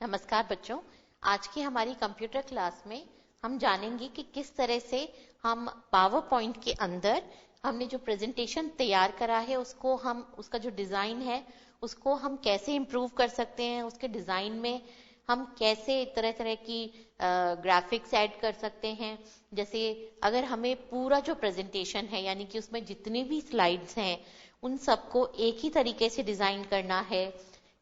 नमस्कार बच्चों। आज की हमारी कंप्यूटर क्लास में हम जानेंगे कि किस तरह से हम पावर पॉइंट के अंदर हमने जो प्रेजेंटेशन तैयार करा है उसका जो डिजाइन है उसको हम कैसे इम्प्रूव कर सकते हैं। उसके डिजाइन में हम कैसे तरह तरह की ग्राफिक्स ऐड कर सकते हैं। जैसे अगर हमें पूरा जो प्रेजेंटेशन है यानी कि उसमें जितनी भी स्लाइड्स हैं उन सबको एक ही तरीके से डिजाइन करना है,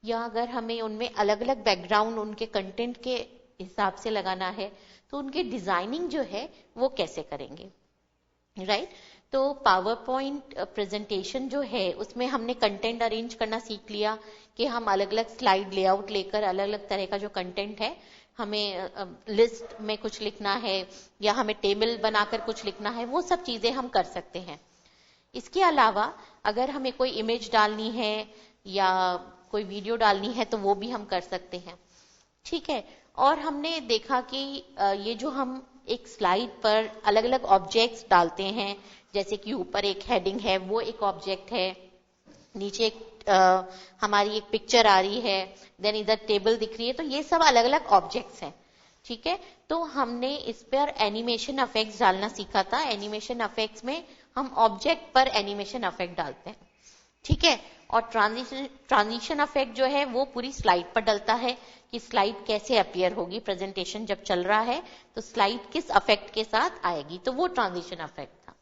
या अगर हमें उनमें अलग अलग बैकग्राउंड उनके कंटेंट के हिसाब से लगाना है तो उनकी डिजाइनिंग जो है वो कैसे करेंगे, राइट। तो पावर पॉइंट प्रेजेंटेशन जो है उसमें हमने कंटेंट अरेंज करना सीख लिया कि हम अलग अलग स्लाइड लेआउट लेकर अलग अलग तरह का जो कंटेंट है, हमें लिस्ट में कुछ लिखना है या हमें टेबल बनाकर कुछ लिखना है, वो सब चीजें हम कर सकते हैं। इसके अलावा अगर हमें कोई इमेज डालनी है या कोई वीडियो डालनी है तो वो भी हम कर सकते हैं, ठीक है। और हमने देखा कि ये जो हम एक स्लाइड पर अलग अलग ऑब्जेक्ट्स डालते हैं, जैसे कि ऊपर एक हेडिंग है वो एक ऑब्जेक्ट है, नीचे हमारी एक पिक्चर आ रही है, देन इधर टेबल दिख रही है, तो ये सब अलग अलग ऑब्जेक्ट्स हैं, ठीक है। तो हमने इस पर एनिमेशन इफेक्ट्स डालना सीखा था। एनिमेशन इफेक्ट्स में हम ऑब्जेक्ट पर एनिमेशन इफेक्ट डालते हैं, ठीक है। और ट्रांजिशन इफेक्ट जो है वो पूरी स्लाइड पर डलता है कि स्लाइड कैसे अपीयर होगी, प्रेजेंटेशन जब चल रहा है तो स्लाइड किस इफेक्ट के साथ आएगी, तो वो ट्रांजिशन इफेक्ट था,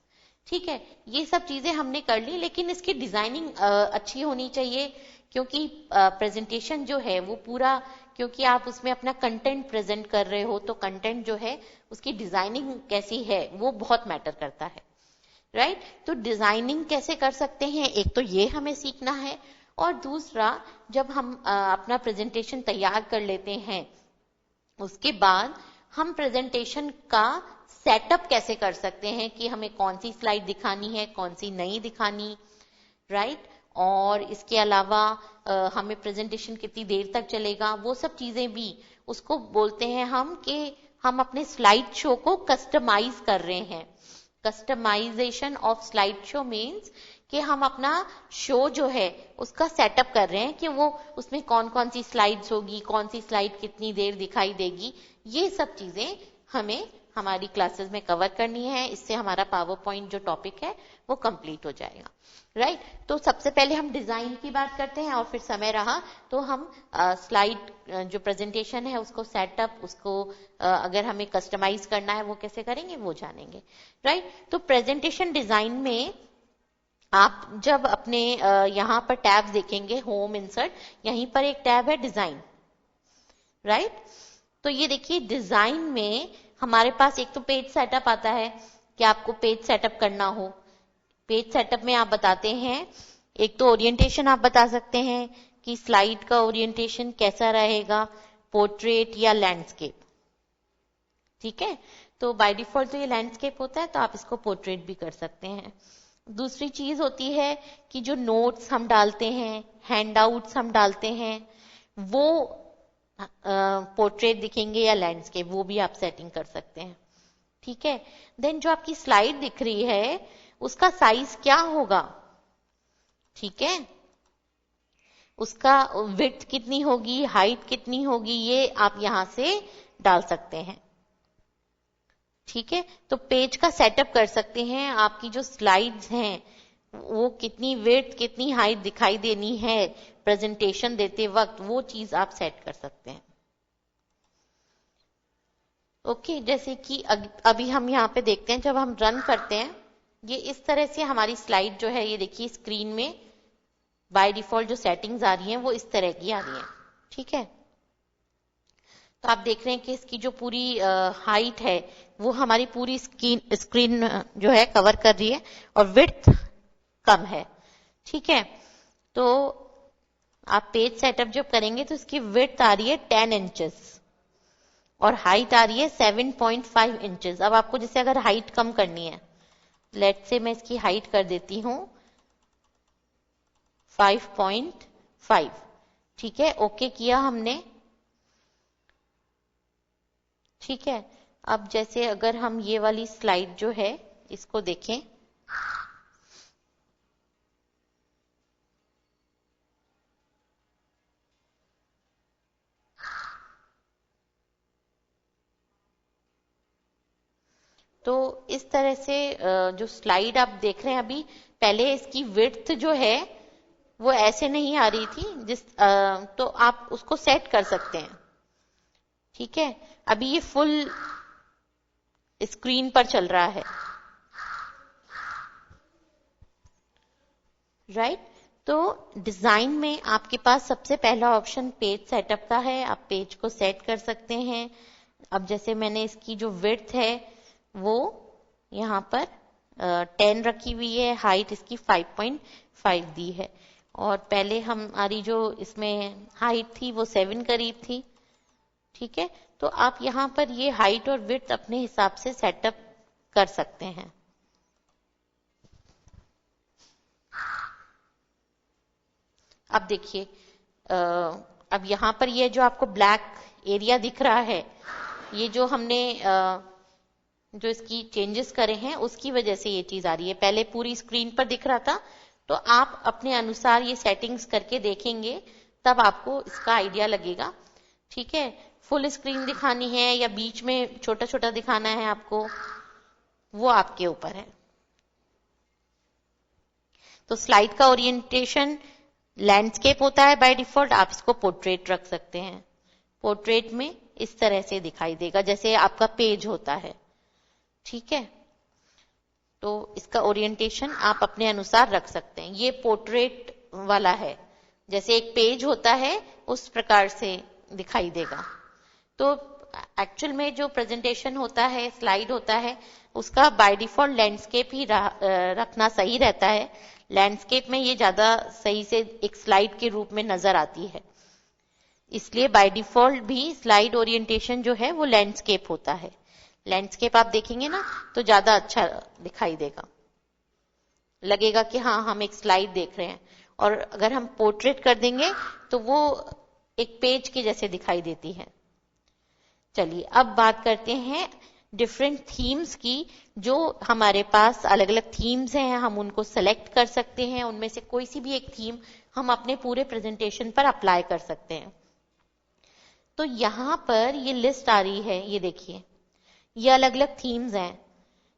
ठीक है। ये सब चीजें हमने कर ली, लेकिन इसकी डिजाइनिंग अच्छी होनी चाहिए क्योंकि प्रेजेंटेशन जो है वो पूरा, क्योंकि आप उसमें अपना कंटेंट प्रेजेंट कर रहे हो तो कंटेंट जो है उसकी डिजाइनिंग कैसी है वो बहुत मैटर करता है, राइट। तो डिजाइनिंग कैसे कर सकते हैं, एक तो ये हमें सीखना है, और दूसरा जब हम अपना प्रेजेंटेशन तैयार कर लेते हैं उसके बाद हम प्रेजेंटेशन का सेटअप कैसे कर सकते हैं कि हमें कौन सी स्लाइड दिखानी है कौन सी नहीं दिखानी, राइट। और इसके अलावा हमें प्रेजेंटेशन कितनी देर तक चलेगा, वो सब चीजें भी उसको बोलते हैं हम कि हम अपने स्लाइड शो को कस्टमाइज कर रहे हैं। Customisation of slide show means कि हम अपना शो जो है उसका सेटअप कर रहे हैं कि वो उसमें कौन कौन सी स्लाइड्स होगी, कौन सी स्लाइड कितनी देर दिखाई देगी, ये सब चीजें हमें हमारी क्लासेस में कवर करनी है। इससे हमारा पावर पॉइंट जो टॉपिक है वो कंप्लीट हो जाएगा, राइट। तो सबसे पहले हम डिजाइन की बात करते हैं और फिर समय रहा तो हम स्लाइड जो प्रेजेंटेशन है उसको सेटअप, उसको अगर हमें कस्टमाइज करना है वो कैसे करेंगे वो जानेंगे, राइट। तो प्रेजेंटेशन डिजाइन में आप जब अपने यहाँ पर टैब्स देखेंगे, होम, इंसर्ट, यहीं पर एक टैब है डिजाइन, राइट। तो ये देखिए डिजाइन में हमारे पास एक तो पेज सेटअप आता है कि आपको पेज सेटअप करना हो। पेज सेटअप में आप बताते हैं, एक तो ओरिएंटेशन आप बता सकते हैं कि स्लाइड का ओरिएंटेशन कैसा रहेगा, पोर्ट्रेट या लैंडस्केप, ठीक है। तो बाय डिफॉल्ट तो ये लैंडस्केप होता है तो आप इसको पोर्ट्रेट भी कर सकते हैं। दूसरी चीज होती है कि जो नोट्स हम डालते हैं, हैंडआउट्स हम डालते हैं, वो पोर्ट्रेट दिखेंगे या लैंडस्केप, वो भी आप सेटिंग कर सकते हैं, ठीक है। देन जो आपकी स्लाइड दिख रही है उसका साइज क्या होगा, ठीक है, उसका विड्थ कितनी होगी, हाइट कितनी होगी, ये आप यहां से डाल सकते हैं, ठीक है। तो पेज का सेटअप कर सकते हैं, आपकी जो स्लाइड्स हैं वो कितनी विड्थ कितनी हाइट दिखाई देनी है प्रेजेंटेशन देते वक्त, वो चीज आप सेट कर सकते हैं, ओके। जैसे कि अभी हम यहाँ पे देखते हैं, जब हम रन करते हैं ये इस तरह से हमारी स्लाइड जो है, ये देखिए स्क्रीन में बाय डिफॉल्ट जो सेटिंग्स आ रही हैं वो इस तरह की आ रही हैं, ठीक है। तो आप देख रहे हैं कि इसकी जो पूरी हाइट है वो हमारी पूरी स्क्रीन जो है कवर कर रही है और विड्थ कम है, ठीक है। तो आप पेज सेटअप जब करेंगे तो इसकी विड्थ आ रही है 10 इंचेस और हाइट आ रही है 7.5 इंचेस। अब आपको जैसे अगर हाइट कम करनी है, लेट से मैं इसकी हाइट कर देती हूं 5.5, ठीक है, ओके किया हमने, ठीक है। अब जैसे अगर हम ये वाली स्लाइड जो है इसको देखें, तो इस तरह से जो स्लाइड आप देख रहे हैं अभी, पहले इसकी विड्थ जो है वो ऐसे नहीं आ रही थी, तो आप उसको सेट कर सकते हैं। ठीक है, अभी ये फुल स्क्रीन पर चल रहा है, राइट। तो डिजाइन में आपके पास सबसे पहला ऑप्शन पेज सेटअप का है, आप पेज को सेट कर सकते हैं। अब जैसे मैंने इसकी जो विड्थ है वो यहाँ पर 10 रखी हुई है, हाइट इसकी 5.5 दी है, और पहले हमारी जो इसमें हाइट थी वो 7 करीब थी। ठीक है, तो आप यहाँ पर ये हाइट और विड्थ अपने हिसाब से सेटअप कर सकते हैं। अब देखिए, अब यहाँ पर ये जो आपको ब्लैक एरिया दिख रहा है, ये जो हमने जो इसकी चेंजेस करे हैं उसकी वजह से ये चीज आ रही है। पहले पूरी स्क्रीन पर दिख रहा था, तो आप अपने अनुसार ये सेटिंग्स करके देखेंगे, तब आपको इसका आइडिया लगेगा। ठीक है, फुल स्क्रीन दिखानी है या बीच में छोटा छोटा दिखाना है आपको, वो आपके ऊपर है। तो स्लाइड का ओरिएंटेशन लैंडस्केप होता है बाय डिफॉल्ट, आप इसको पोर्ट्रेट रख सकते हैं। पोर्ट्रेट में इस तरह से दिखाई देगा जैसे आपका पेज होता है। ठीक है, तो इसका ओरिएंटेशन आप अपने अनुसार रख सकते हैं। ये पोर्ट्रेट वाला है, जैसे एक पेज होता है उस प्रकार से दिखाई देगा। तो एक्चुअल में जो प्रेजेंटेशन होता है, स्लाइड होता है, उसका बाय डिफॉल्ट लैंडस्केप ही रखना सही रहता है। लैंडस्केप में ये ज्यादा सही से एक स्लाइड के रूप में नजर आती है, इसलिए बाय डिफॉल्ट भी स्लाइड ओरिएंटेशन जो है वो लैंडस्केप होता है। लैंडस्केप आप देखेंगे ना तो ज्यादा अच्छा दिखाई देगा, लगेगा कि हाँ हम एक स्लाइड देख रहे हैं। और अगर हम पोर्ट्रेट कर देंगे तो वो एक पेज के जैसे दिखाई देती है। चलिए अब बात करते हैं डिफरेंट थीम्स की। जो हमारे पास अलग अलग थीम्स हैं, हम उनको सेलेक्ट कर सकते हैं, उनमें से कोई सी भी एक थीम हम अपने पूरे प्रेजेंटेशन पर अप्लाई कर सकते हैं। तो यहां पर ये लिस्ट आ रही है, ये देखिए, ये अलग अलग थीम्स हैं।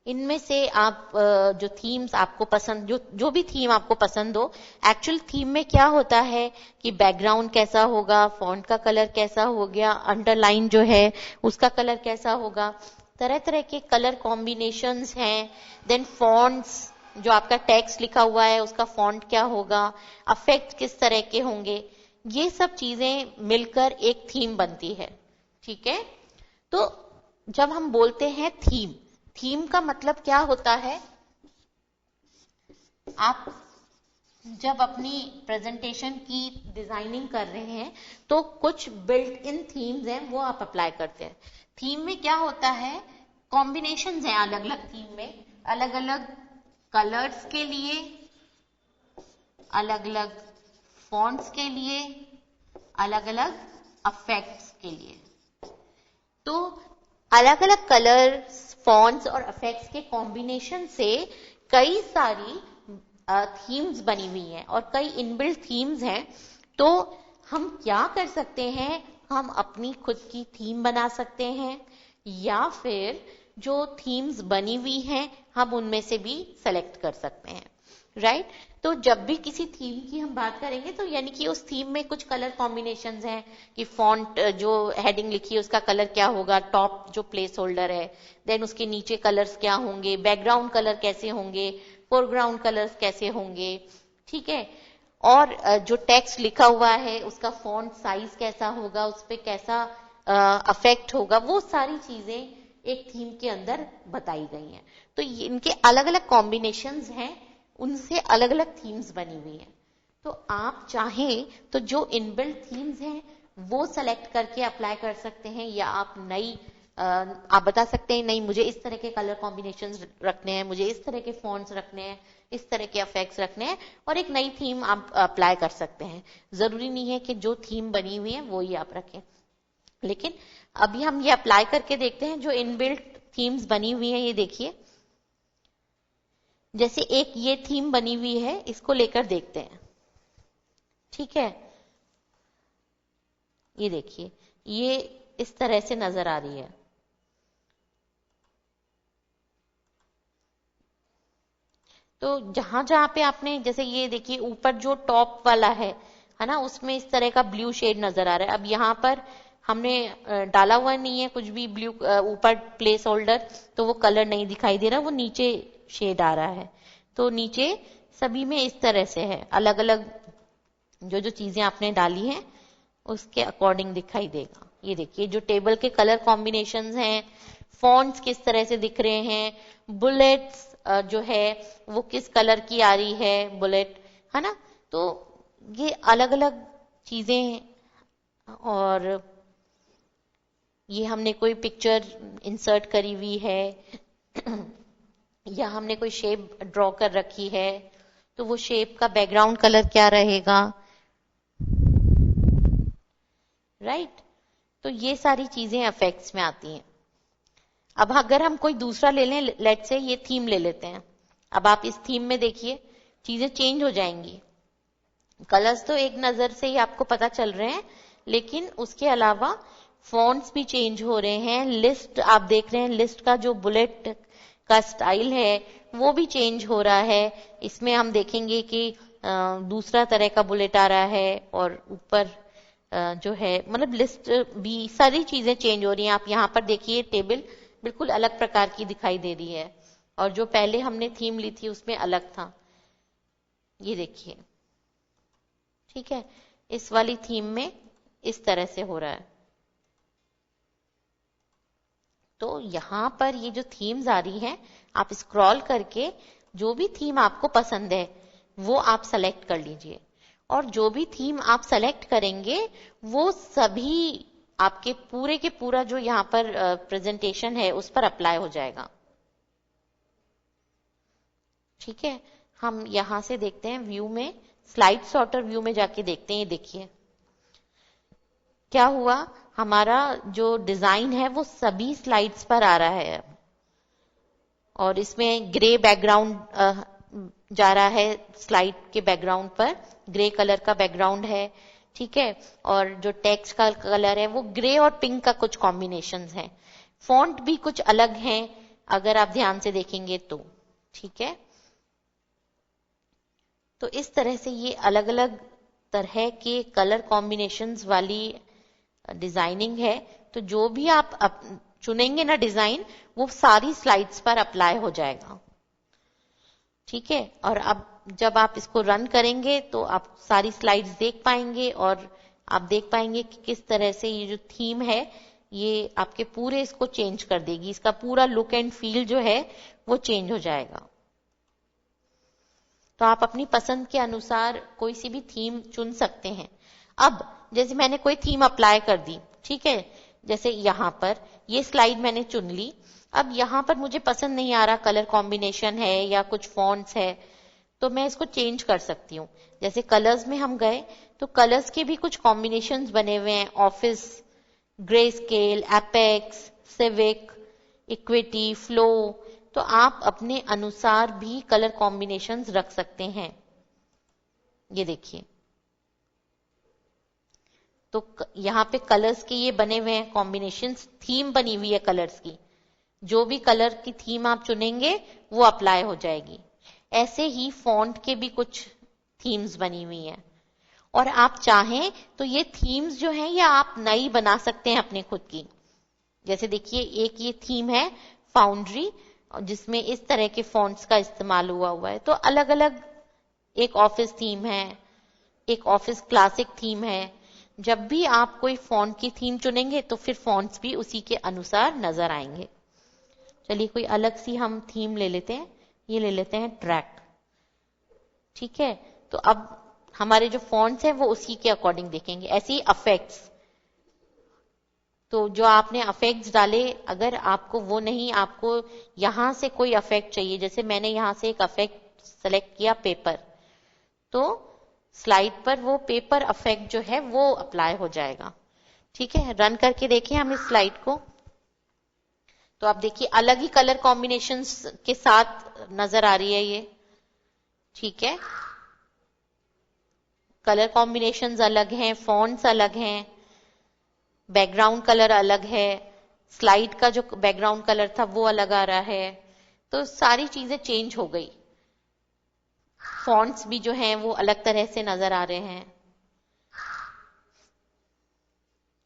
इनमें से आप जो थीम्स आपको पसंद, जो भी थीम आपको पसंद हो, एक्चुअल थीम में क्या होता है कि बैकग्राउंड कैसा होगा, फॉन्ट का कलर कैसा हो गया, अंडरलाइन जो है उसका कलर कैसा होगा, तरह तरह के कलर कॉम्बिनेशंस हैं। देन फॉन्ट्स, जो आपका टेक्स्ट लिखा हुआ है उसका फॉन्ट क्या होगा, अफेक्ट किस तरह के होंगे, ये सब चीजें मिलकर एक थीम बनती है। ठीक है, तो जब हम बोलते हैं थीम, थीम का मतलब क्या होता है, आप जब अपनी प्रेजेंटेशन की डिजाइनिंग कर रहे हैं तो कुछ बिल्ट इन थीम्स हैं वो आप अप्लाई करते हैं। थीम में क्या होता है, कॉम्बिनेशंस हैं अलग अलग थीम में, अलग अलग कलर्स के लिए, अलग अलग फॉन्ट्स के लिए, अलग अलग इफेक्ट्स के लिए। तो अलग अलग कलर्स, फॉन्ट्स और इफेक्ट्स के कॉम्बिनेशन से कई सारी थीम्स बनी हुई हैं और कई इनबिल्ट थीम्स हैं। तो हम क्या कर सकते हैं, हम अपनी खुद की थीम बना सकते हैं, या फिर जो थीम्स बनी हुई हैं हम उनमें से भी सेलेक्ट कर सकते हैं, राइट। तो जब भी किसी थीम की हम बात करेंगे तो यानी कि उस थीम में कुछ कलर कॉम्बिनेशंस हैं कि फॉन्ट जो हेडिंग लिखी है उसका कलर क्या होगा, टॉप जो प्लेस होल्डर है, देन उसके नीचे कलर्स क्या होंगे, बैकग्राउंड कलर कैसे होंगे, फोरग्राउंड कलर्स कैसे होंगे। ठीक है, और जो टेक्स्ट लिखा हुआ है उसका फॉन्ट साइज कैसा होगा, उस पर कैसा अफेक्ट होगा, वो सारी चीजें एक थीम के अंदर बताई गई हैं। तो इनके अलग अलग कॉम्बिनेशंस हैं, उनसे अलग अलग थीम्स बनी हुई हैं। तो आप चाहें तो जो इनबिल्ट थीम्स हैं वो सेलेक्ट करके अप्लाई कर सकते हैं, या आप नई आप बता सकते हैं नहीं मुझे इस तरह के कलर कॉम्बिनेशंस रखने हैं, मुझे इस तरह के फॉन्ट्स रखने हैं, इस तरह के इफेक्ट्स रखने हैं, और एक नई थीम आप अप्लाई कर सकते हैं। जरूरी नहीं है कि जो थीम बनी हुई है वो ही आप रखें। लेकिन अभी हम ये अप्लाई करके देखते हैं जो इनबिल्ट थीम्स बनी हुई है। ये देखिए, जैसे एक ये थीम बनी हुई है, इसको लेकर देखते हैं। ठीक है, ये देखिए, ये इस तरह से नजर आ रही है। तो जहां जहां पे आपने, जैसे ये देखिए ऊपर जो टॉप वाला है ना, उसमें इस तरह का ब्लू शेड नजर आ रहा है। अब यहाँ पर हमने डाला हुआ नहीं है कुछ भी ब्लू ऊपर प्लेस होल्डर, तो वो कलर नहीं दिखाई दे रहा, वो नीचे शेड आ रहा है। तो नीचे सभी में इस तरह से है, अलग अलग जो जो चीजें आपने डाली हैं उसके अकॉर्डिंग दिखाई देगा। ये देखिए जो टेबल के कलर कॉम्बिनेशंस हैं, फॉन्ट्स किस तरह से दिख रहे हैं, बुलेट्स जो है वो किस कलर की आ रही है बुलेट, है ना। तो ये अलग अलग चीजें हैं। और ये हमने कोई पिक्चर इंसर्ट करी हुई है या हमने कोई शेप ड्रॉ कर रखी है, तो वो शेप का बैकग्राउंड कलर क्या रहेगा, राइट। तो ये सारी चीजें इफेक्ट्स में आती हैं। अब अगर हम कोई दूसरा ले लें, लेट से ये थीम ले लेते हैं। अब आप इस थीम में देखिए चीजें चेंज हो जाएंगी। कलर्स तो एक नजर से ही आपको पता चल रहे हैं, लेकिन उसके अलावा फॉन्ट्स भी चेंज हो रहे हैं। लिस्ट आप देख रहे हैं, लिस्ट का जो बुलेट का स्टाइल है वो भी चेंज हो रहा है। इसमें हम देखेंगे कि दूसरा तरह का बुलेट आ रहा है, और ऊपर जो है मतलब लिस्ट भी सारी चीजें चेंज हो रही हैं। आप यहाँ पर देखिए टेबल बिल्कुल अलग प्रकार की दिखाई दे रही है, और जो पहले हमने थीम ली थी उसमें अलग था। ये देखिए, ठीक है, इस वाली थीम में इस तरह से हो रहा है। तो यहां पर ये जो थीम्स आ रही हैं, आप स्क्रॉल करके जो भी थीम आपको पसंद है वो आप सेलेक्ट कर लीजिए, और जो भी थीम आप सेलेक्ट करेंगे वो सभी आपके पूरे के पूरा जो यहाँ पर प्रेजेंटेशन है उस पर अप्लाई हो जाएगा। ठीक है, हम यहां से देखते हैं व्यू में, स्लाइड सॉर्टर व्यू में जाके देखते हैं। ये देखिए क्या हुआ, हमारा जो डिजाइन है वो सभी स्लाइड्स पर आ रहा है, और इसमें ग्रे बैकग्राउंड जा रहा है। स्लाइड के बैकग्राउंड पर ग्रे कलर का बैकग्राउंड है, ठीक है, और जो टेक्स्ट का कलर है वो ग्रे और पिंक का कुछ कॉम्बिनेशंस है। फॉन्ट भी कुछ अलग हैं अगर आप ध्यान से देखेंगे तो, ठीक है। तो इस तरह से ये अलग अलग तरह के कलर कॉम्बिनेशंस वाली डिजाइनिंग है। तो जो भी आप चुनेंगे ना डिजाइन, वो सारी स्लाइड्स पर अप्लाई हो जाएगा, ठीक है। और अब जब आप इसको रन करेंगे तो आप सारी स्लाइड्स देख पाएंगे, और आप देख पाएंगे कि किस तरह से ये जो थीम है ये आपके पूरे इसको चेंज कर देगी। इसका पूरा लुक एंड फील जो है वो चेंज हो जाएगा। तो आप अपनी पसंद के अनुसार कोई सी भी थीम चुन सकते हैं। अब जैसे मैंने कोई थीम अप्लाई कर दी, ठीक है, जैसे यहां पर ये स्लाइड मैंने चुन ली। अब यहां पर मुझे पसंद नहीं आ रहा कलर कॉम्बिनेशन है या कुछ फॉन्ट्स है, तो मैं इसको चेंज कर सकती हूँ। जैसे कलर्स में हम गए तो कलर्स के भी कुछ कॉम्बिनेशंस बने हुए हैं, office, grey scale, apex, civic, equity, flow. तो आप अपने अनुसार भी कलर कॉम्बिनेशंस रख सकते हैं। ये देखिए, तो यहाँ पे कलर्स के ये बने हुए हैं कॉम्बिनेशंस, थीम बनी हुई है कलर्स की। जो भी कलर की थीम आप चुनेंगे वो अप्लाई हो जाएगी। ऐसे ही फॉन्ट के भी कुछ थीम्स बनी हुई हैं, और आप चाहें तो ये थीम्स जो हैं ये आप नई बना सकते हैं अपने खुद की। जैसे देखिए एक ये थीम है फाउंड्री, जिसमें इस तरह के फॉन्ट्स का इस्तेमाल हुआ है। तो अलग अलग, एक ऑफिस थीम है, एक ऑफिस क्लासिक थीम है। जब भी आप कोई फॉन्ट की थीम चुनेंगे तो फिर फॉन्ट्स भी उसी के अनुसार नजर आएंगे। चलिए कोई अलग सी हम थीम ले लेते हैं, ये ले लेते हैं ट्रैक, ठीक है। तो अब हमारे जो फॉन्ट्स हैं वो उसी के अकॉर्डिंग देखेंगे। ऐसे ही अफेक्ट्स, तो जो आपने अफेक्ट्स डाले, अगर आपको वो नहीं, आपको यहां से कोई अफेक्ट चाहिए, जैसे मैंने यहां से एक अफेक्ट सेलेक्ट किया पेपर, तो स्लाइड पर वो पेपर अफेक्ट जो है वो अप्लाई हो जाएगा, ठीक है। रन करके देखें हम इस स्लाइड को, तो आप देखिए अलग ही कलर कॉम्बिनेशंस के साथ नजर आ रही है ये, ठीक है। कलर कॉम्बिनेशंस अलग हैं, फॉन्ट्स अलग हैं, बैकग्राउंड कलर अलग है, स्लाइड का जो बैकग्राउंड कलर था वो अलग आ रहा है। तो सारी चीजें चेंज हो गई। फॉन्ट्स भी जो हैं वो अलग तरह से नजर आ रहे हैं,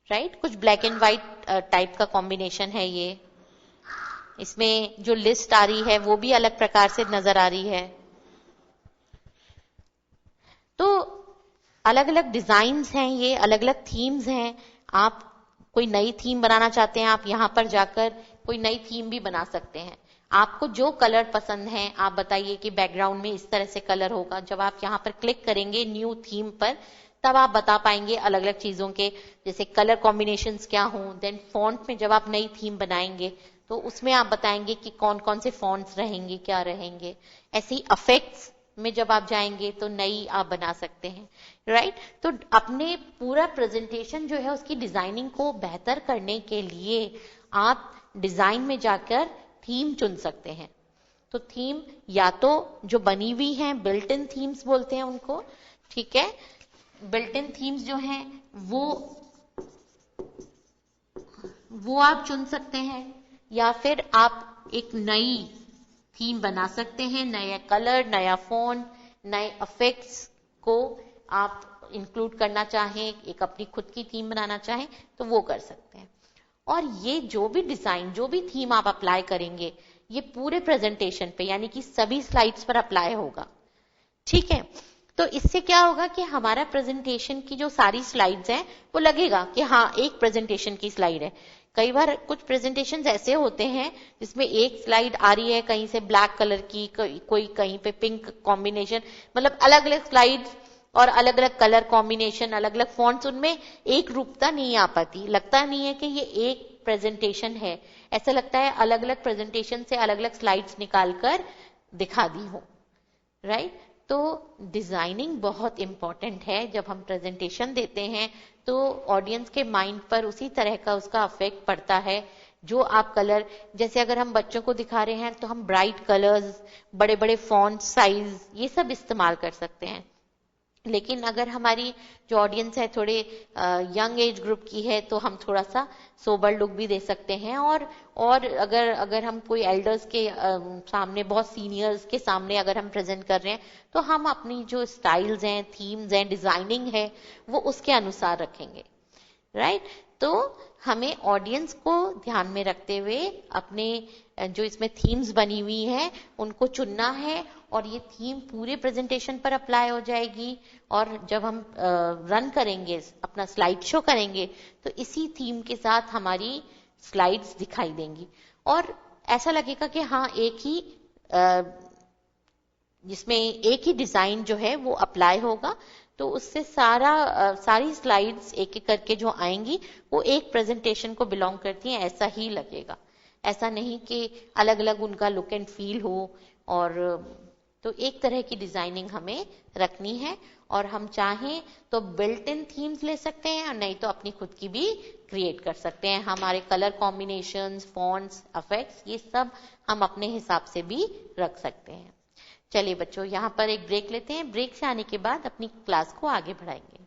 राइट। कुछ ब्लैक एंड व्हाइट टाइप का कॉम्बिनेशन है ये। इसमें जो लिस्ट आ रही है वो भी अलग प्रकार से नजर आ रही है। तो अलग अलग डिजाइन्स हैं, ये अलग अलग थीम्स हैं। आप कोई नई थीम बनाना चाहते हैं, आप यहां पर जाकर कोई नई थीम भी बना सकते हैं। आपको जो कलर पसंद है आप बताइए कि बैकग्राउंड में इस तरह से कलर होगा। जब आप यहाँ पर क्लिक करेंगे न्यू थीम पर, तब आप बता पाएंगे अलग अलग चीजों के, जैसे कलर कॉम्बिनेशंस क्या हों। देन फॉन्ट में जब आप नई थीम बनाएंगे तो उसमें आप बताएंगे कि कौन कौन से फॉन्ट्स रहेंगे, क्या रहेंगे। ऐसे ही इफेक्ट्स में जब आप जाएंगे तो नई आप बना सकते हैं, राइट। तो अपने पूरा प्रेजेंटेशन जो है उसकी डिजाइनिंग को बेहतर करने के लिए आप डिजाइन में जाकर थीम चुन सकते हैं। तो थीम या तो जो बनी हुई है, बिल्ट इन थीम्स बोलते हैं उनको, ठीक है। बिल्ट इन थीम्स जो हैं वो आप चुन सकते हैं, या फिर आप एक नई थीम बना सकते हैं। नया कलर, नया फॉन्ट, नए इफेक्ट्स को आप इंक्लूड करना चाहें, एक अपनी खुद की थीम बनाना चाहें तो वो कर सकते हैं। और ये जो भी डिजाइन, जो भी थीम आप अप्लाई करेंगे, ये पूरे प्रेजेंटेशन पे यानी कि सभी स्लाइड्स पर अप्लाई होगा, ठीक है। तो इससे क्या होगा कि हमारा प्रेजेंटेशन की जो सारी स्लाइड्स हैं वो लगेगा कि हाँ एक प्रेजेंटेशन की स्लाइड है। कई बार कुछ प्रेजेंटेशन ऐसे होते हैं जिसमें एक स्लाइड आ रही है कहीं से ब्लैक कलर की, कोई कहीं पे पिंक कॉम्बिनेशन, मतलब अलग अलग स्लाइड्स और अलग अलग कलर कॉम्बिनेशन, अलग अलग फॉन्ट्स, उनमें एक रूपता नहीं आ पाती। लगता नहीं है कि ये एक प्रेजेंटेशन है, ऐसा लगता है अलग अलग प्रेजेंटेशन से अलग अलग स्लाइड्स निकालकर दिखा दी हो, राइट। तो डिजाइनिंग बहुत इंपॉर्टेंट है। जब हम प्रेजेंटेशन देते हैं तो ऑडियंस के माइंड पर उसी तरह का उसका इफेक्ट पड़ता है। जो आप कलर, जैसे अगर हम बच्चों को दिखा रहे हैं तो हम ब्राइट कलर्स, बड़े बड़े फॉन्ट साइज, ये सब इस्तेमाल कर सकते हैं। लेकिन अगर हमारी जो ऑडियंस है थोड़े यंग एज ग्रुप की है तो हम थोड़ा सा सोबर लुक भी दे सकते हैं। और अगर हम कोई एल्डर्स के सामने, बहुत सीनियर्स के सामने अगर हम प्रेजेंट कर रहे हैं तो हम अपनी जो स्टाइल्स हैं, थीम्स हैं, डिजाइनिंग है, वो उसके अनुसार रखेंगे, राइट। तो हमें ऑडियंस को ध्यान में रखते हुए अपने जो इसमें थीम्स बनी हुई हैं उनको चुनना है, और ये थीम पूरे प्रेजेंटेशन पर अप्लाई हो जाएगी। और जब हम रन करेंगे, अपना स्लाइड शो करेंगे, तो इसी थीम के साथ हमारी स्लाइड्स दिखाई देंगी और ऐसा लगेगा कि हाँ एक ही जिसमें एक ही डिजाइन जो है वो अप्लाई होगा। तो उससे सारी स्लाइड्स एक एक करके जो आएंगी वो एक प्रेजेंटेशन को बिलोंग करती हैं, ऐसा ही लगेगा। ऐसा नहीं कि अलग अलग उनका लुक एंड फील हो। और तो एक तरह की डिजाइनिंग हमें रखनी है, और हम चाहें तो बिल्ट इन थीम्स ले सकते हैं, और नहीं तो अपनी खुद की भी क्रिएट कर सकते हैं। हमारे कलर कॉम्बिनेशंस, फॉन्ट्स, इफेक्ट्स, ये सब हम अपने हिसाब से भी रख सकते हैं। चलिए बच्चों, यहाँ पर एक ब्रेक लेते हैं। ब्रेक से आने के बाद अपनी क्लास को आगे बढ़ाएंगे।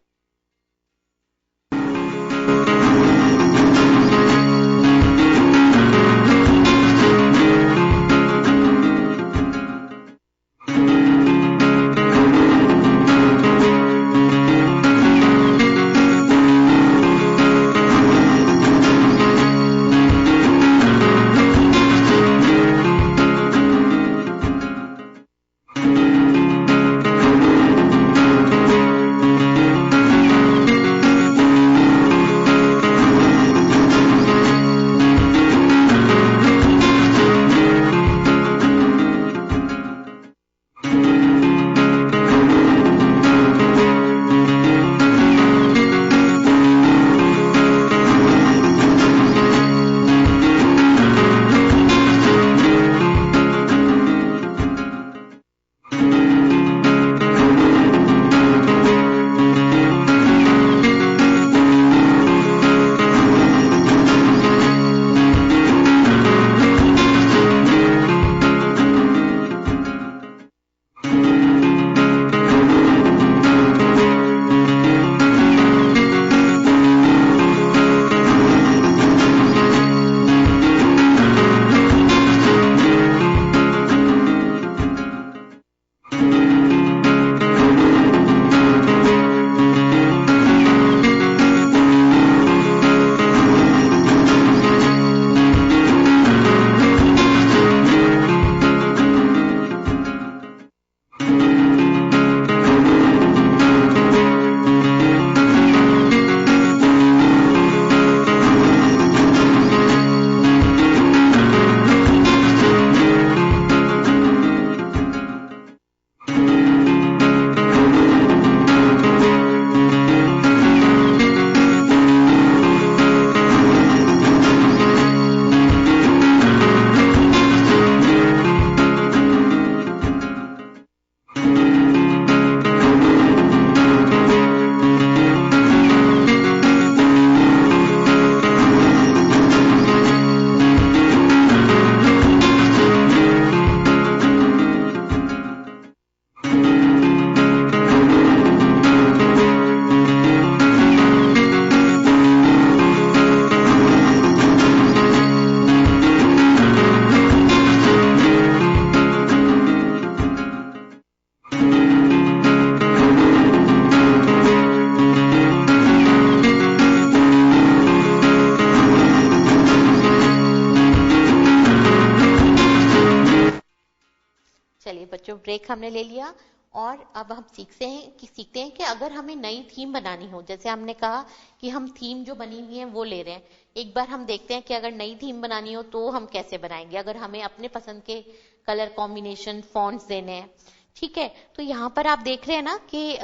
जो ब्रेक हमने ले लिया और अब हम सीखते हैं कि अगर हमें नई थीम बनानी हो, जैसे हमने कहा कि हम थीम जो बनी हुई है वो ले रहे हैं, एक बार हम देखते हैं कि अगर नई थीम बनानी हो तो हम कैसे बनाएंगे, अगर हमें अपने पसंद के कलर कॉम्बिनेशन फॉन्ट्स देने हैं। ठीक है, तो यहाँ पर आप देख रहे हैं ना कि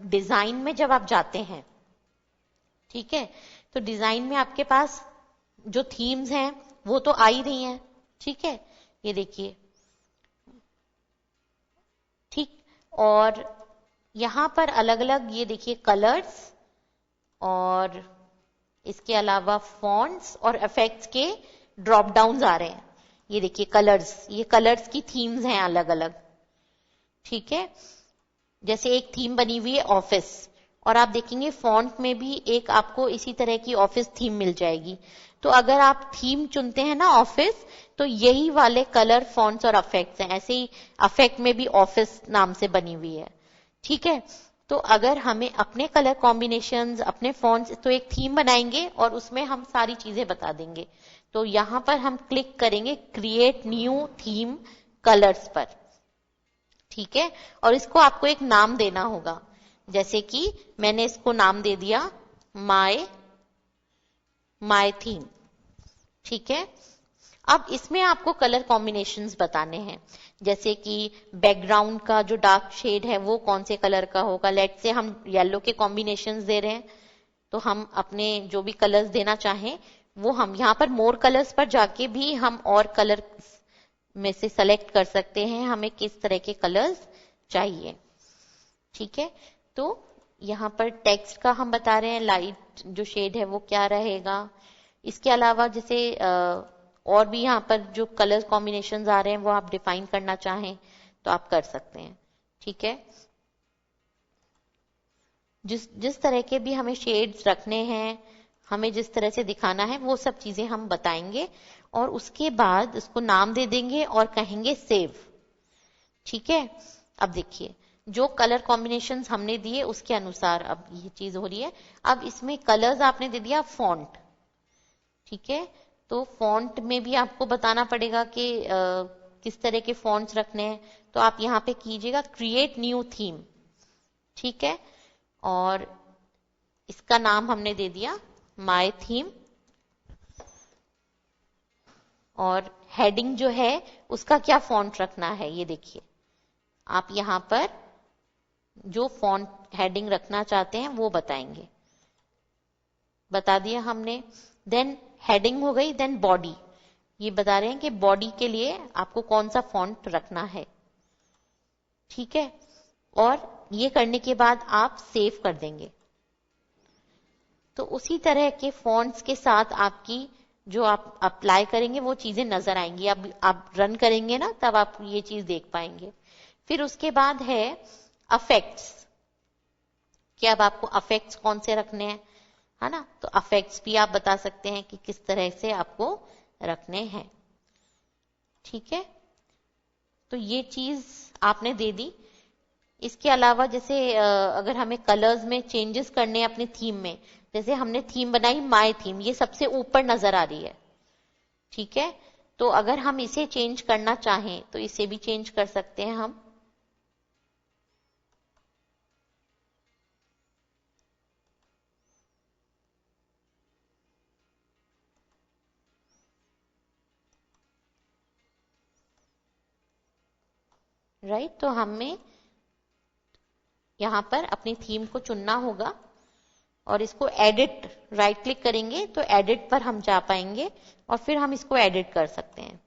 डिजाइन में जब आप जाते हैं, ठीक है, तो डिजाइन में आपके पास जो थीम्स हैं वो तो आ ही रही हैं। ठीक है, ये देखिए, ठीक, और यहाँ पर अलग अलग ये देखिए कलर्स और इसके अलावा फॉन्ट्स और इफेक्ट्स के ड्रॉप डाउन्स आ रहे हैं। ये देखिए कलर्स, ये कलर्स की थीम्स हैं अलग अलग। ठीक है, जैसे एक थीम बनी हुई है ऑफिस, और आप देखेंगे फॉन्ट में भी एक आपको इसी तरह की ऑफिस थीम मिल जाएगी। तो अगर आप थीम चुनते हैं ना ऑफिस, तो यही वाले कलर फॉन्ट्स और अफेक्ट्स हैं। ऐसे ही अफेक्ट में भी ऑफिस नाम से बनी हुई है। ठीक है, तो अगर हमें अपने कलर कॉम्बिनेशंस, अपने फॉन्ट्स, तो एक थीम बनाएंगे और उसमें हम सारी चीजें बता देंगे। तो यहां पर हम क्लिक करेंगे क्रिएट न्यू थीम कलर्स पर। ठीक है, और इसको आपको एक नाम देना होगा, जैसे कि मैंने इसको नाम दे दिया माय थीम। ठीक है, अब इसमें आपको कलर कॉम्बिनेशंस बताने हैं, जैसे कि बैकग्राउंड का जो डार्क शेड है वो कौन से कलर का होगा। लेट से हम येलो के कॉम्बिनेशंस दे रहे हैं, तो हम अपने जो भी कलर्स देना चाहें वो हम यहाँ पर मोर कलर्स पर जाके भी हम और कलर में से सेलेक्ट कर सकते हैं हमें किस तरह के कलर्स चाहिए। ठीक है, तो यहाँ पर टेक्स्ट का हम बता रहे हैं, लाइट जो शेड है वो क्या रहेगा। इसके अलावा जैसे और भी यहाँ पर जो कलर कॉम्बिनेशंस आ रहे हैं वो आप डिफाइन करना चाहें तो आप कर सकते हैं। ठीक है, जिस तरह के भी हमें शेड्स रखने हैं, हमें जिस तरह से दिखाना है वो सब चीजें हम बताएंगे, और उसके बाद उसको नाम दे देंगे और कहेंगे सेव। ठीक है, अब देखिए जो कलर कॉम्बिनेशंस हमने दिए उसके अनुसार अब ये चीज हो रही है। अब इसमें कलर्स आपने दे दिया फॉन्ट। ठीक है, तो फॉन्ट में भी आपको बताना पड़ेगा कि किस तरह के फॉन्ट्स रखने हैं, तो आप यहाँ पे कीजिएगा क्रिएट न्यू थीम। ठीक है, और इसका नाम हमने दे दिया माय थीम, और हेडिंग जो है उसका क्या फॉन्ट रखना है ये देखिए, आप यहाँ पर जो फॉन्ट हेडिंग रखना चाहते हैं वो बताएंगे, बता दिया हमने। देन हेडिंग हो गई, देन बॉडी, ये बता रहे हैं कि बॉडी के लिए आपको कौन सा फॉन्ट रखना है। ठीक है, और ये करने के बाद आप सेव कर देंगे, तो उसी तरह के फॉन्ट्स के साथ आपकी जो आप अप्लाई करेंगे वो चीजें नजर आएंगी। अब आप रन करेंगे ना तब आप ये चीज देख पाएंगे। फिर उसके बाद है अफेक्ट्स, कि अब आपको अफेक्ट्स कौन से रखने हैं, है ना, तो अफेक्ट्स भी आप बता सकते हैं कि किस तरह से आपको रखने हैं। ठीक है, तो ये चीज आपने दे दी। इसके अलावा जैसे अगर हमें कलर्स में चेंजेस करने हैं अपनी थीम में, जैसे हमने थीम बनाई माय थीम, ये सबसे ऊपर नजर आ रही है। ठीक है, तो अगर हम इसे चेंज करना चाहें तो इसे भी चेंज कर सकते हैं हम। राइट, तो हमें यहां पर अपनी थीम को चुनना होगा और इसको एडिट, राइट क्लिक करेंगे तो एडिट पर हम जा पाएंगे और फिर हम इसको एडिट कर सकते हैं।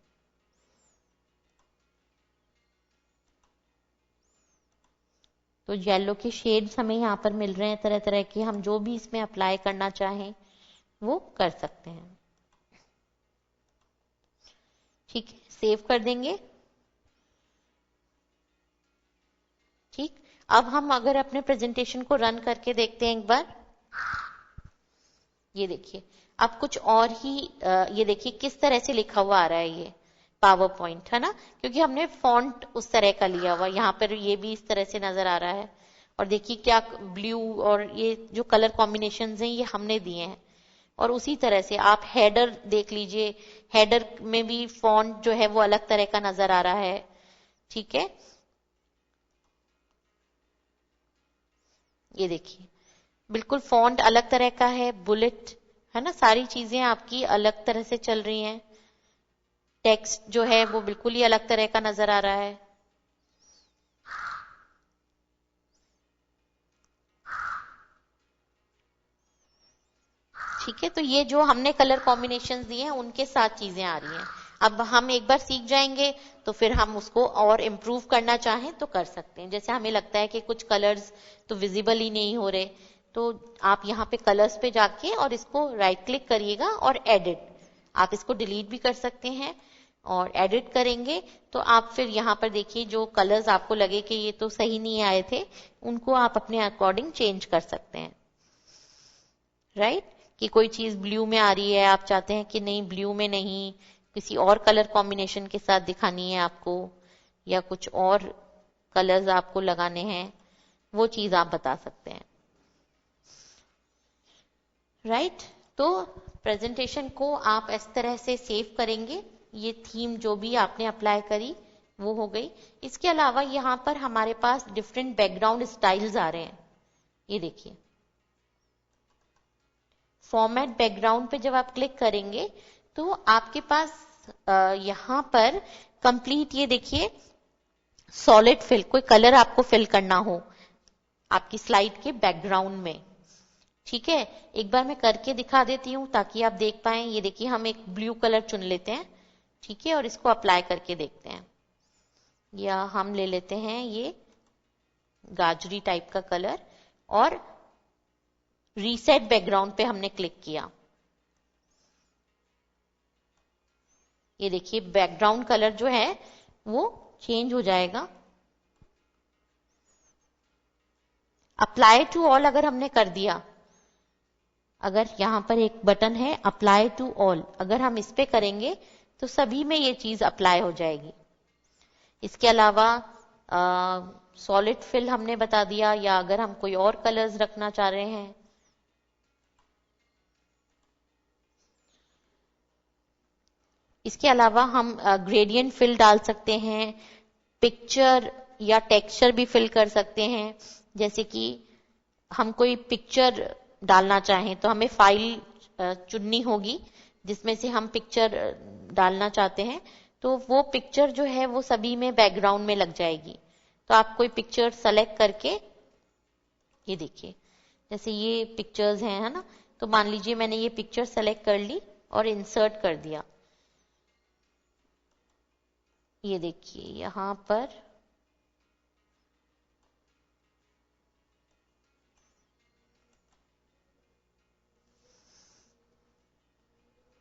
तो येलो के शेड्स हमें यहाँ पर मिल रहे हैं तरह तरह के, हम जो भी इसमें अप्लाई करना चाहें वो कर सकते हैं। ठीक है, सेव कर देंगे। ठीक, अब हम अगर अपने प्रेजेंटेशन को रन करके देखते हैं एक बार, ये देखिए अब कुछ और ही ये देखिए किस तरह से लिखा हुआ आ रहा है ये पावर पॉइंट, है ना, क्योंकि हमने फॉन्ट उस तरह का लिया हुआ। यहाँ पर ये भी इस तरह से नजर आ रहा है, और देखिए क्या ब्लू, और ये जो कलर कॉम्बिनेशंस हैं ये हमने दिए हैं। और उसी तरह से आप हेडर देख लीजिए, हेडर में भी फॉन्ट जो है वो अलग तरह का नजर आ रहा है। ठीक है, ये देखिए बिल्कुल फॉन्ट अलग तरह का है, बुलेट है ना, सारी चीजें आपकी अलग तरह से चल रही हैं। टेक्स्ट जो है वो बिल्कुल ही अलग तरह का नजर आ रहा है। ठीक है, तो ये जो हमने कलर कॉम्बिनेशंस दिए हैं उनके साथ चीजें आ रही हैं। अब हम एक बार सीख जाएंगे तो फिर हम उसको और इम्प्रूव करना चाहें तो कर सकते हैं। जैसे हमें लगता है कि कुछ कलर्स तो विजिबल ही नहीं हो रहे, तो आप यहाँ पे कलर्स पे जाके और इसको राइट क्लिक करिएगा और एडिट, आप इसको डिलीट भी कर सकते हैं। और एडिट करेंगे तो आप फिर यहाँ पर देखिए जो कलर्स आपको लगे कि ये तो सही नहीं आए थे, उनको आप अपने अकॉर्डिंग चेंज कर सकते हैं। राइट कि कोई चीज ब्लू में आ रही है, आप चाहते हैं कि नहीं ब्लू में नहीं, किसी और कलर कॉम्बिनेशन के साथ दिखानी है आपको, या कुछ और कलर्स आपको लगाने हैं, वो चीज आप बता सकते हैं। राइट तो प्रेजेंटेशन को आप इस तरह से सेव करेंगे। ये थीम जो भी आपने अप्लाई करी वो हो गई। इसके अलावा यहाँ पर हमारे पास डिफरेंट बैकग्राउंड स्टाइल्स आ रहे हैं। ये देखिए फॉर्मेट बैकग्राउंड पे जब आप क्लिक करेंगे तो आपके पास यहाँ पर कंप्लीट, ये देखिए सॉलिड फिल, कोई कलर आपको फिल करना हो आपकी स्लाइड के बैकग्राउंड में। ठीक है, एक बार मैं करके दिखा देती हूँ ताकि आप देख पाए। ये देखिए हम एक ब्लू कलर चुन लेते हैं, ठीक है, और इसको अप्लाई करके देखते हैं। या हम ले लेते हैं ये गाजरी टाइप का कलर और रीसेट बैकग्राउंड पे हमने क्लिक किया। ये देखिए बैकग्राउंड कलर जो है वो चेंज हो जाएगा। अप्लाई टू ऑल अगर हमने कर दिया, अगर यहां पर एक बटन है अप्लाई टू ऑल, अगर हम इस पे करेंगे तो सभी में ये चीज अप्लाई हो जाएगी। इसके अलावा सॉलिड फिल हमने बता दिया, या अगर हम कोई और कलर्स रखना चाह रहे हैं, इसके अलावा हम ग्रेडियंट फिल डाल सकते हैं, पिक्चर या टेक्सचर भी फिल कर सकते हैं। जैसे कि हम कोई पिक्चर डालना चाहें तो हमें फाइल चुननी होगी जिसमें से हम पिक्चर डालना चाहते हैं, तो वो पिक्चर जो है वो सभी में बैकग्राउंड में लग जाएगी। तो आप कोई पिक्चर सेलेक्ट करके, ये देखिए जैसे ये पिक्चर्स हैं है ना, तो मान लीजिए मैंने ये पिक्चर सेलेक्ट कर ली और इंसर्ट कर दिया। ये देखिए यहां पर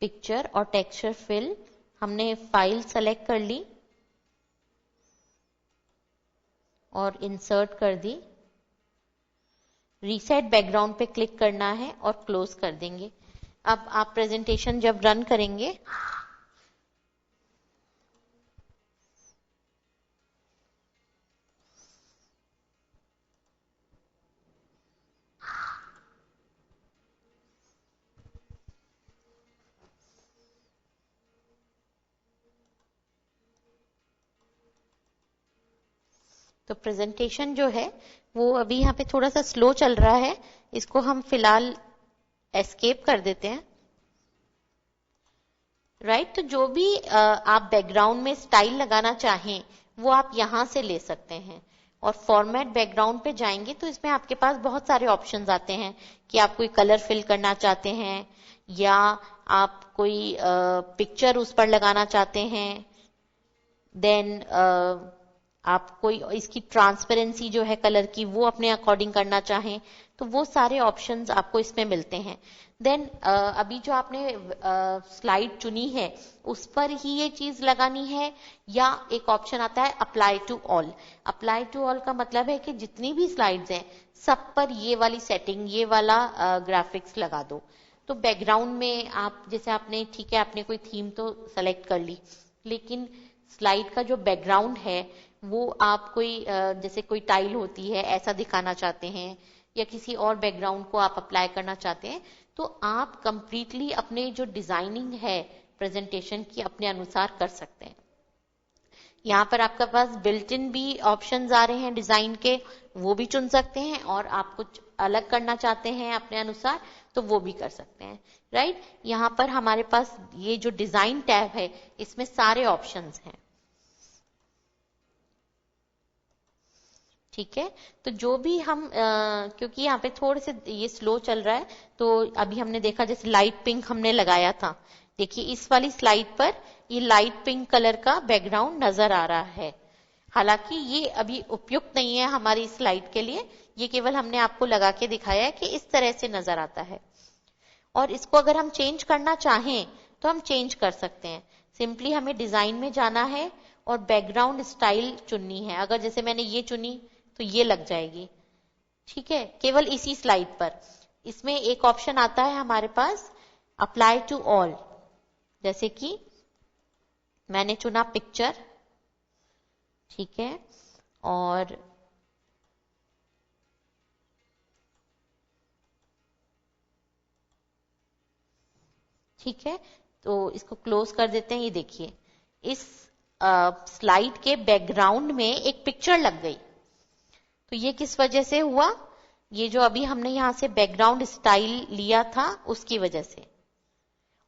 पिक्चर और टेक्सचर फिल, हमने फाइल सेलेक्ट कर ली और इंसर्ट कर दी। रीसेट बैकग्राउंड पे क्लिक करना है और क्लोज कर देंगे। अब आप प्रेजेंटेशन जब रन करेंगे तो प्रेजेंटेशन जो है वो अभी यहाँ पे थोड़ा सा स्लो चल रहा है, इसको हम फिलहाल एस्केप कर देते हैं। राइट तो जो भी आप बैकग्राउंड में स्टाइल लगाना चाहें वो आप यहां से ले सकते हैं। और फॉर्मेट बैकग्राउंड पे जाएंगे तो इसमें आपके पास बहुत सारे ऑप्शंस आते हैं कि आप कोई कलर फिल करना चाहते हैं या आप कोई पिक्चर उस पर लगाना चाहते हैं, देन आप कोई इसकी ट्रांसपेरेंसी जो है कलर की वो अपने अकॉर्डिंग करना चाहें तो वो सारे ऑप्शंस आपको इसमें मिलते हैं। देन अभी जो आपने स्लाइड चुनी है उस पर ही ये चीज लगानी है, या एक ऑप्शन आता है apply to all. Apply to all का मतलब है कि जितनी भी स्लाइड्स हैं सब पर ये वाली सेटिंग, ये वाला ग्राफिक्स लगा दो। तो बैकग्राउंड में आप जैसे आपने, ठीक है आपने कोई थीम तो सेलेक्ट कर ली, लेकिन स्लाइड का जो बैकग्राउंड है वो आप कोई जैसे कोई टाइल होती है ऐसा दिखाना चाहते हैं, या किसी और बैकग्राउंड को आप अप्लाई करना चाहते हैं, तो आप कंप्लीटली अपने जो डिजाइनिंग है प्रेजेंटेशन की अपने अनुसार कर सकते हैं। यहाँ पर आपके पास बिल्ट इन भी ऑप्शंस आ रहे हैं डिजाइन के, वो भी चुन सकते हैं, और आप कुछ अलग करना चाहते हैं अपने अनुसार तो वो भी कर सकते हैं, राइट। यहाँ पर हमारे पास ये जो डिजाइन टैब है इसमें सारे ऑप्शंस हैं, ठीक है। तो जो भी हम क्योंकि यहाँ पे थोड़े से ये स्लो चल रहा है, तो अभी हमने देखा जैसे लाइट पिंक हमने लगाया था, देखिए इस वाली स्लाइड पर ये लाइट पिंक कलर का बैकग्राउंड नजर आ रहा है। हालांकि ये अभी उपयुक्त नहीं है हमारी स्लाइड के लिए, ये केवल हमने आपको लगा के दिखाया है कि इस तरह से नजर आता है। और इसको अगर हम चेंज करना चाहें तो हम चेंज कर सकते हैं। सिंपली हमें डिजाइन में जाना है और बैकग्राउंड स्टाइल चुननी है। अगर जैसे मैंने ये चुनी तो ये लग जाएगी, ठीक है, केवल इसी स्लाइड पर। इसमें एक ऑप्शन आता है हमारे पास अप्लाई टू ऑल, जैसे कि मैंने चुना पिक्चर, ठीक है, और ठीक है, तो इसको क्लोज कर देते हैं। ये देखिए इस स्लाइड के बैकग्राउंड में एक पिक्चर लग गई। तो ये किस वजह से हुआ? ये जो अभी हमने यहां से बैकग्राउंड स्टाइल लिया था उसकी वजह से।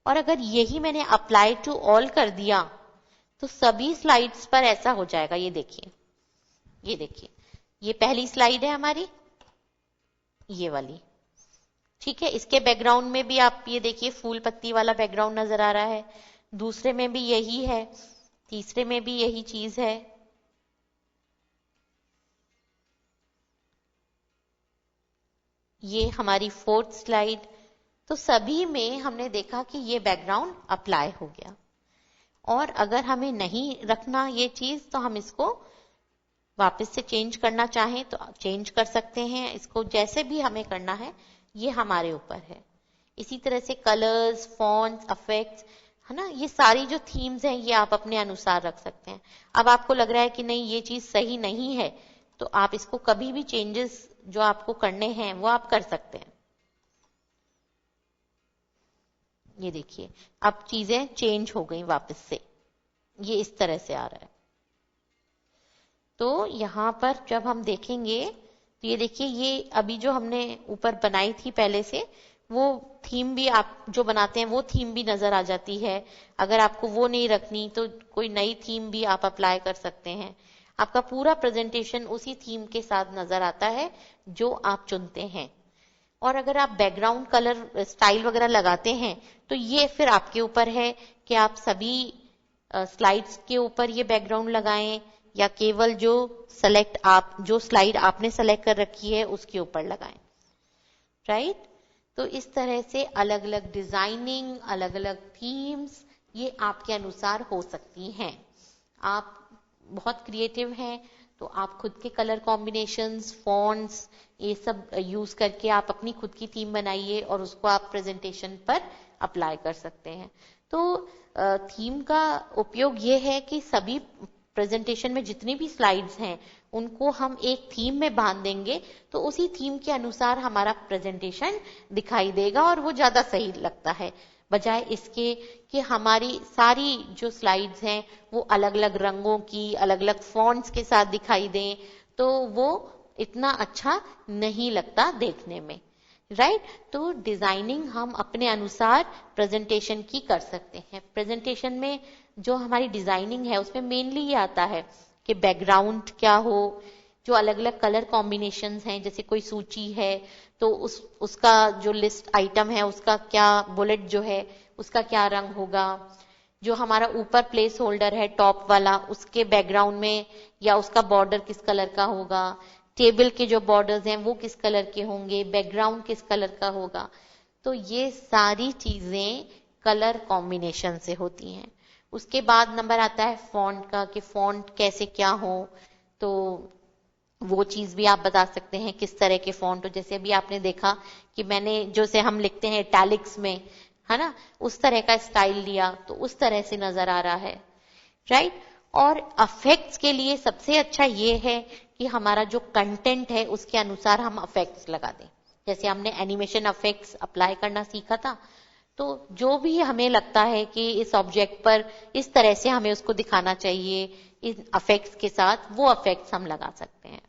और अगर यही मैंने अप्लाई टू ऑल कर दिया तो सभी स्लाइड्स पर ऐसा हो जाएगा। ये देखिए, ये देखिए, ये पहली स्लाइड है हमारी, ये वाली, ठीक है। इसके बैकग्राउंड में भी आप ये देखिए फूल पत्ती वाला बैकग्राउंड नजर आ रहा है, दूसरे में भी यही है, तीसरे में भी यही चीज है, ये हमारी फोर्थ स्लाइड। तो सभी में हमने देखा कि ये बैकग्राउंड अप्लाई हो गया। और अगर हमें नहीं रखना ये चीज तो हम इसको वापस से चेंज करना चाहें तो चेंज कर सकते हैं। इसको जैसे भी हमें करना है ये हमारे ऊपर है। इसी तरह से कलर्स, फॉन्ट्स, इफेक्ट्स, है ना, ये सारी जो थीम्स हैं ये आप अपने अनुसार रख सकते हैं। अब आपको लग रहा है कि नहीं ये चीज सही नहीं है तो आप इसको कभी भी चेंजेस जो आपको करने हैं वो आप कर सकते हैं। ये देखिए अब चीजें चेंज हो गई वापस से, ये इस तरह से आ रहा है। तो यहां पर जब हम देखेंगे तो ये देखिए ये अभी जो हमने ऊपर बनाई थी पहले से वो थीम भी आप जो बनाते हैं वो थीम भी नजर आ जाती है। अगर आपको वो नहीं रखनी तो कोई नई थीम भी आप अप्लाई कर सकते हैं। आपका पूरा प्रेजेंटेशन उसी थीम के साथ नजर आता है जो आप चुनते हैं। और अगर आप बैकग्राउंड कलर स्टाइल वगैरह लगाते हैं तो ये फिर आपके ऊपर है कि आप सभी स्लाइड्स के ऊपर ये बैकग्राउंड लगाएं या केवल जो स्लाइड आपने सेलेक्ट कर रखी है उसके ऊपर लगाएं, राइट। तो इस तरह से अलग अलग डिजाइनिंग, अलग अलग थीम्स ये आपके अनुसार हो सकती हैं। आप बहुत क्रिएटिव हैं तो आप खुद के कलर कॉम्बिनेशंस, फॉन्ट्स ये सब यूज करके आप अपनी खुद की थीम बनाइए और उसको आप प्रेजेंटेशन पर अप्लाई कर सकते हैं। तो थीम का उपयोग ये है कि सभी प्रेजेंटेशन में जितनी भी स्लाइड्स हैं उनको हम एक थीम में बांध देंगे तो उसी थीम के अनुसार हमारा प्रेजेंटेशन दिखाई देगा और वो ज्यादा सही लगता है, बजाय इसके कि हमारी सारी जो स्लाइड्स हैं वो अलग अलग रंगों की, अलग अलग फॉन्ट्स के साथ दिखाई दें तो वो इतना अच्छा नहीं लगता देखने में, राइट। तो डिजाइनिंग हम अपने अनुसार प्रेजेंटेशन की कर सकते हैं। प्रेजेंटेशन में जो हमारी डिजाइनिंग है उसमें मेनली ये आता है कि बैकग्राउंड क्या हो, जो अलग अलग कलर कॉम्बिनेशंस हैं, जैसे कोई सूची है तो उसका जो लिस्ट आइटम है उसका क्या बुलेट जो है उसका क्या रंग होगा, जो हमारा ऊपर प्लेस होल्डर है टॉप वाला उसके बैकग्राउंड में या उसका बॉर्डर किस कलर का होगा, टेबल के जो बॉर्डर्स हैं वो किस कलर के होंगे, बैकग्राउंड किस कलर का होगा। तो ये सारी चीजें कलर कॉम्बिनेशन से होती हैं। उसके बाद नंबर आता है फॉन्ट का कि फॉन्ट कैसे क्या हो, तो वो चीज भी आप बता सकते हैं किस तरह के फॉन्ट हो। जैसे अभी आपने देखा कि मैंने जो से हम लिखते हैं इटैलिक्स में, है ना, उस तरह का स्टाइल लिया तो उस तरह से नजर आ रहा है, राइट। और अफेक्ट्स के लिए सबसे अच्छा ये है कि हमारा जो कंटेंट है उसके अनुसार हम अफेक्ट्स लगा दें। जैसे हमने एनिमेशन अफेक्ट्स अप्लाई करना सीखा था तो जो भी हमें लगता है कि इस ऑब्जेक्ट पर इस तरह से हमें उसको दिखाना चाहिए इन अफेक्ट्स के साथ, वो अफेक्ट्स हम लगा सकते हैं,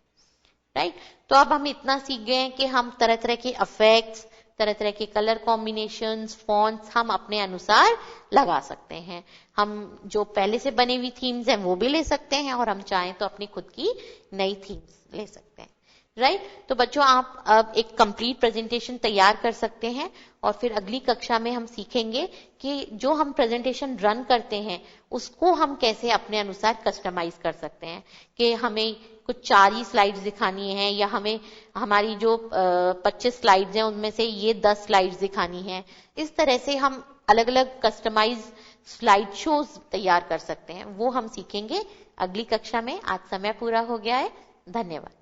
राइट। तो अब हम इतना सीख गए हैं कि हम तरह तरह के अफेक्ट्स, तरह तरह के कलर कॉम्बिनेशंस, फॉन्ट्स हम अपने अनुसार लगा सकते हैं। हम जो पहले से बनी हुई थीम्स हैं वो भी ले सकते हैं, और हम चाहें तो अपनी खुद की नई थीम्स ले सकते हैं, राइट। तो बच्चों, आप अब एक कंप्लीट प्रेजेंटेशन तैयार कर सकते हैं, और फिर अगली कक्षा में हम सीखेंगे कि जो हम प्रेजेंटेशन रन करते हैं उसको हम कैसे अपने अनुसार कस्टमाइज कर सकते हैं, कि हमें कुछ 4 ही स्लाइड्स दिखानी है, या हमें हमारी जो 25 स्लाइड्स हैं उनमें से ये 10 स्लाइड्स दिखानी है। इस तरह से हम अलग अलग कस्टमाइज स्लाइड शोज तैयार कर सकते हैं, वो हम सीखेंगे अगली कक्षा में। आज समय पूरा हो गया है, धन्यवाद।